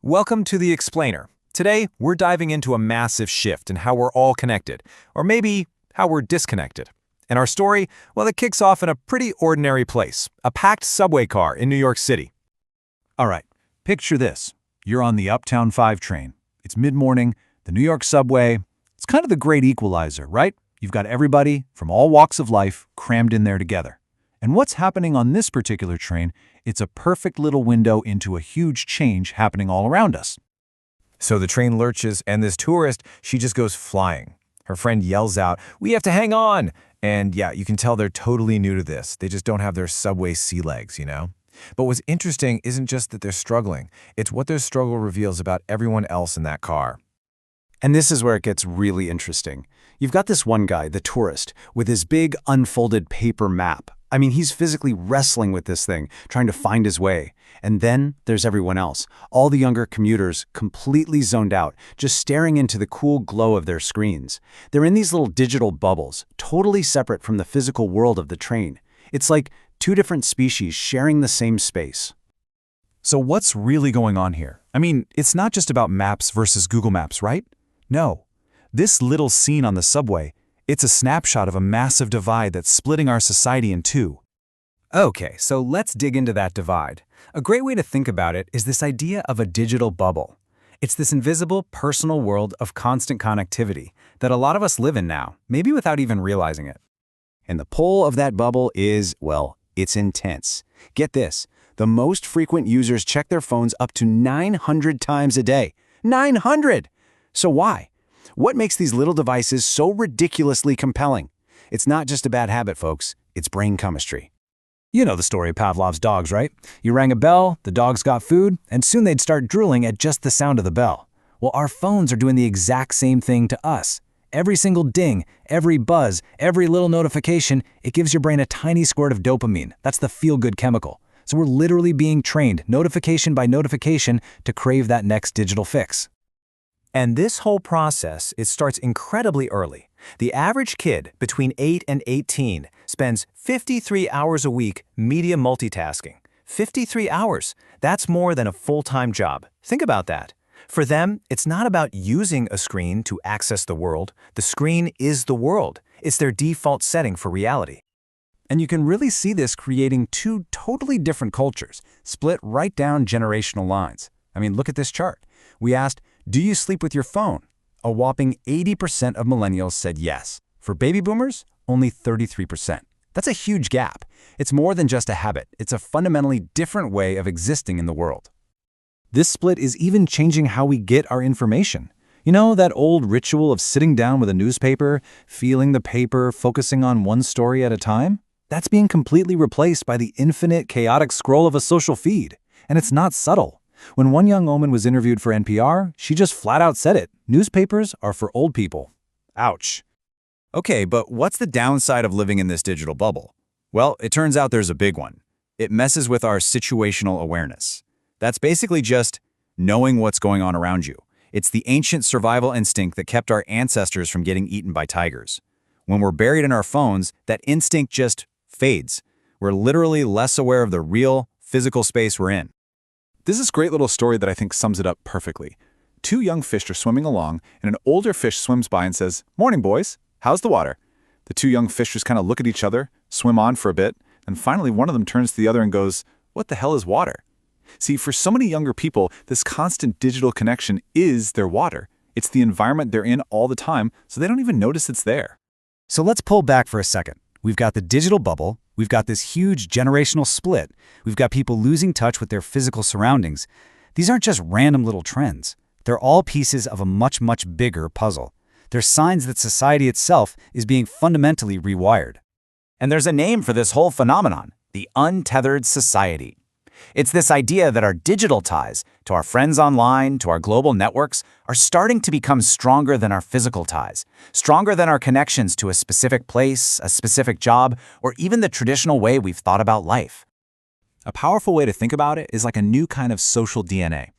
Welcome to The Explainer. Today, we're diving into a massive shift in how we're all connected, or maybe how we're disconnected. And our story, well, it kicks off in a pretty ordinary place, a packed subway car in New York City. All right, picture this. You're on the Uptown 5 train. It's mid-morning, the New York subway. It's kind of the great equalizer, right? You've got everybody from all walks of life crammed in there together. And what's happening on this particular train, it's a perfect little window into a huge change happening all around us. So the train lurches, and this tourist, she just goes flying. Her friend yells out, "We have to hang on!" And yeah, you can tell they're totally new to this. They just don't have their subway sea legs, you know? But what's interesting isn't just that they're struggling. It's what their struggle reveals about everyone else in that car. And this is where it gets really interesting. You've got this one guy, the tourist, with his big unfolded paper map. I mean, he's physically wrestling with this thing, trying to find his way. And then there's everyone else, all the younger commuters completely zoned out, just staring into the cool glow of their screens. They're in these little digital bubbles, totally separate from the physical world of the train. It's like two different species sharing the same space. So what's really going on here? I mean, it's not just about Maps versus Google Maps, right? No. This little scene on the subway, it's a snapshot of a massive divide that's splitting our society in two. Okay, so let's dig into that divide. A great way to think about it is this idea of a digital bubble. It's this invisible, personal world of constant connectivity that a lot of us live in now, maybe without even realizing it. And the pull of that bubble is, well, it's intense. Get this, the most frequent users check their phones up to 900 times a day. 900! So why? What makes these little devices so ridiculously compelling? It's not just a bad habit, folks. It's brain chemistry. You know the story of Pavlov's dogs, right? You rang a bell, the dogs got food, and soon they'd start drooling at just the sound of the bell. Well, our phones are doing the exact same thing to us. Every single ding, every buzz, every little notification, it gives your brain a tiny squirt of dopamine. That's the feel-good chemical. So we're literally being trained, notification by notification, to crave that next digital fix. And this whole process, it starts incredibly early. The average kid between 8 and 18 spends 53 hours a week media multitasking. 53 hours. That's more than a full-time job. Think about that. For them, it's not about using a screen to access the world. The screen is the world. It's their default setting for reality. And you can really see this creating two totally different cultures, split right down generational lines. I mean, look at this chart. We asked, do you sleep with your phone? A whopping 80% of millennials said yes. For baby boomers, only 33%. That's a huge gap. It's more than just a habit. It's a fundamentally different way of existing in the world. This split is even changing how we get our information. You know, that old ritual of sitting down with a newspaper, feeling the paper, focusing on one story at a time? That's being completely replaced by the infinite, chaotic scroll of a social feed. And it's not subtle. When one young woman was interviewed for NPR, she just flat out said it. Newspapers are for old people. Ouch. Okay, but what's the downside of living in this digital bubble? Well, it turns out there's a big one. It messes with our situational awareness. That's basically just knowing what's going on around you. It's the ancient survival instinct that kept our ancestors from getting eaten by tigers. When we're buried in our phones, that instinct just fades. We're literally less aware of the real, physical space we're in. This is a great little story that I think sums it up perfectly. Two young fish are swimming along, and an older fish swims by and says, "Morning, boys. How's the water?" The two young fish just kind of look at each other, swim on for a bit, and finally one of them turns to the other and goes, "What the hell is water?" See, for so many younger people, this constant digital connection is their water. It's the environment they're in all the time, so they don't even notice it's there. So let's pull back for a second. We've got the digital bubble, we've got this huge generational split, we've got people losing touch with their physical surroundings. These aren't just random little trends. They're all pieces of a much, much bigger puzzle. They're signs that society itself is being fundamentally rewired. And there's a name for this whole phenomenon, the Untethered Society. It's this idea that our digital ties to our friends online, to our global networks, are starting to become stronger than our physical ties, stronger than our connections to a specific place, a specific job, or even the traditional way we've thought about life. A powerful way to think about it is like a new kind of social DNA.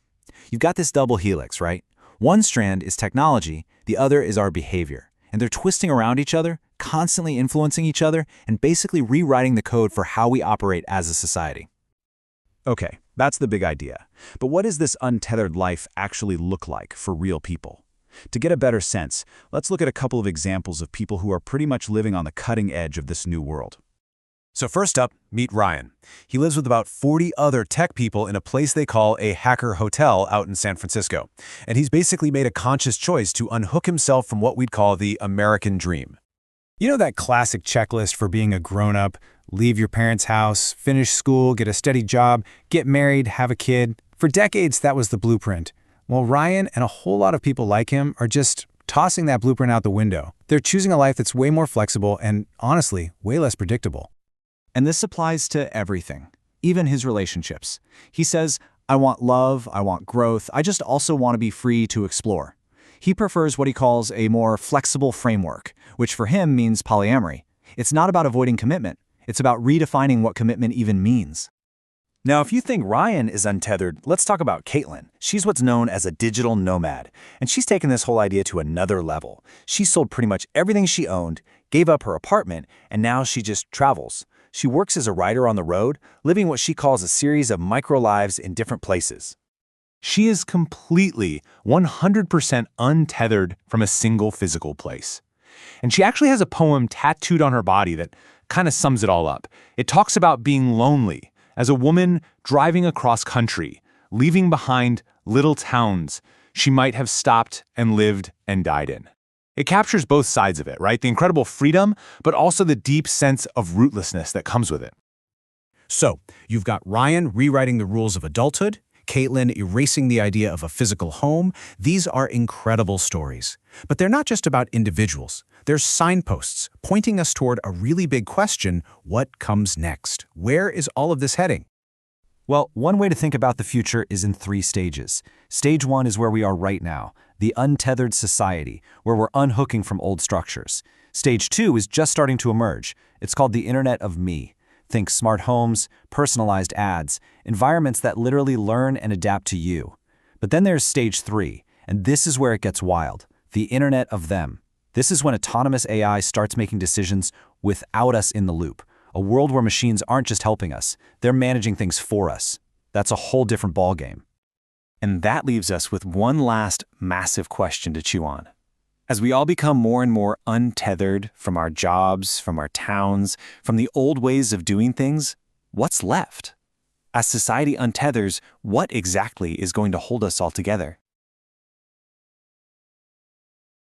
You've got this double helix, right? One strand is technology, the other is our behavior. And they're twisting around each other, constantly influencing each other, and basically rewriting the code for how we operate as a society. Okay, That's the big idea. But what does this untethered life actually look like for real people? To get a better sense, let's look at a couple of examples of people who are pretty much living on the cutting edge of this new world. So first up, meet Ryan. He lives with about 40 other tech people in a place they call a hacker hotel out in San Francisco. And he's basically made a conscious choice to unhook himself from what we'd call the American dream. You know that classic checklist for being a grown-up? Leave your parents' house, finish school, get a steady job, get married, have a kid. For decades, that was the blueprint. Well, Ryan and a whole lot of people like him are just tossing that blueprint out the window. They're choosing a life that's way more flexible and, honestly, way less predictable. And this applies to everything, even his relationships. He says, I want love, I want growth, I just also want to be free to explore. He prefers what he calls a more flexible framework, which for him means polyamory. It's not about avoiding commitment. It's about redefining what commitment even means. Now, if you think Ryan is untethered, let's talk about Caitlin. She's what's known as a digital nomad, and she's taken this whole idea to another level. She sold pretty much everything she owned, gave up her apartment, and now she just travels. She works as a writer on the road, living what she calls a series of micro-lives in different places. She is completely, 100% untethered from a single physical place. And she actually has a poem tattooed on her body that kind of sums it all up. It talks about being lonely as a woman driving across country, leaving behind little towns she might have stopped and lived and died in. It captures both sides of it, right? The incredible freedom, but also the deep sense of rootlessness that comes with it. So, you've got Ryan rewriting the rules of adulthood, Caitlin erasing the idea of a physical home. These are incredible stories. But they're not just about individuals. They're signposts pointing us toward a really big question: what comes next? Where is all of this heading? Well, one way to think about the future is in 3 stages. Stage 1 is where we are right now, the untethered society, where we're unhooking from old structures. Stage 2 is just starting to emerge. It's called the Internet of Me. Think smart homes, personalized ads, environments that literally learn and adapt to you. But then there's Stage 3, and this is where it gets wild, the Internet of Them. This is when autonomous AI starts making decisions without us in the loop. A world where machines aren't just helping us, they're managing things for us. That's a whole different ballgame. And that leaves us with one last massive question to chew on. As we all become more and more untethered from our jobs, from our towns, from the old ways of doing things, what's left? As society untethers, what exactly is going to hold us all together?